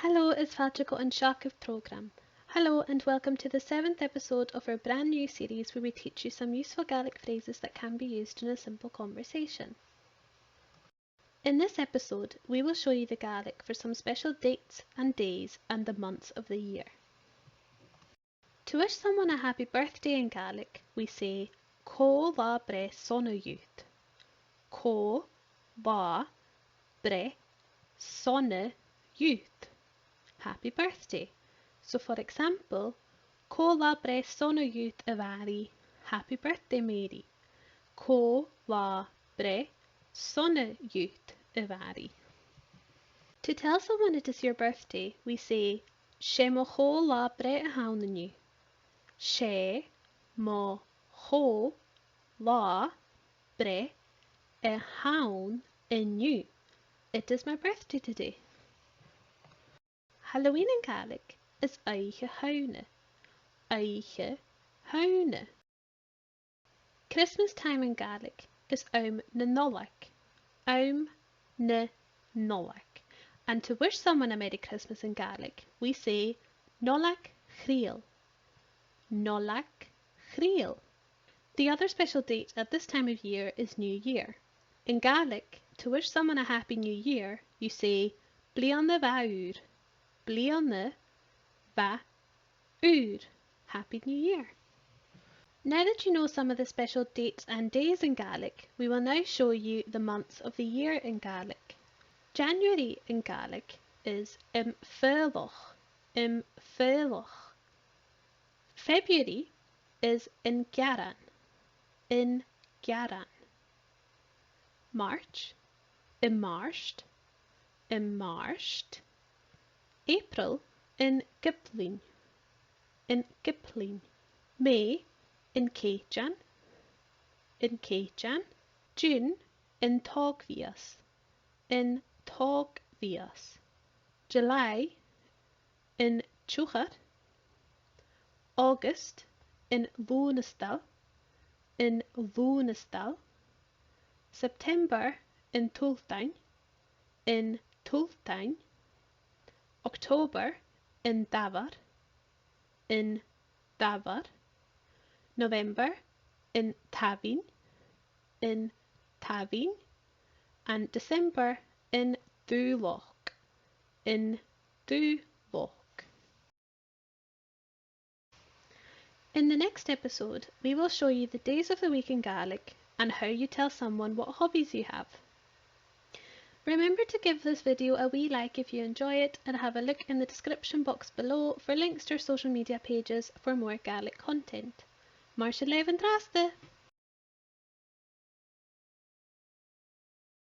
Hello, it's Fáilte an Seaamh programme. Hello and welcome to the 7th episode of our brand new series where we teach you some useful Gaelic phrases that can be used in a simple conversation. In this episode, we will show you the Gaelic for some special dates and days and the months of the year. To wish someone a happy birthday in Gaelic, we say Còmhradh bre sona youth. Còmhradh bre sona youth. Happy birthday. So for example, Còmhradh bre sona youth a bhari. Happy birthday, Mary. Còmhradh bre sona youth a bhari. To tell someone it is your birthday, we say sé mo chomhradh bre a haun aniu. Sé mo chomhradh bre a haun aniu. It is my birthday today. Halloween in Gaelic is Aiche Haune. Aiche Haune. Christmas time in Gaelic is na Nolach. Na Nolach. And to wish someone a Merry Christmas in Gaelic, we say Nolach Chriel. Nolach Chriel. The other special date at this time of year is New Year. In Gaelic, to wish someone a Happy New Year, you say Bliana Bhaur. Bliana Bhaur. Happy New Year. Now that you know some of the special dates and days in Gaelic, we will now show you the months of the year in Gaelic. January in Gaelic is Furloch. February is in Garan. March, Marsht. April in Gipling. May in Céitjan. June in Tógvias. July in Chúchar. August in Lúnastal. September in Tultain. October in Davar. November in Tavin. And December in Dúloch. In the next episode, we will show you the days of the week in Gaelic and how you tell someone what hobbies you have. Remember to give this video a wee like if you enjoy it and have a look in the description box below for links to our social media pages for more Gaelic content. Mar sin leibh an trasta!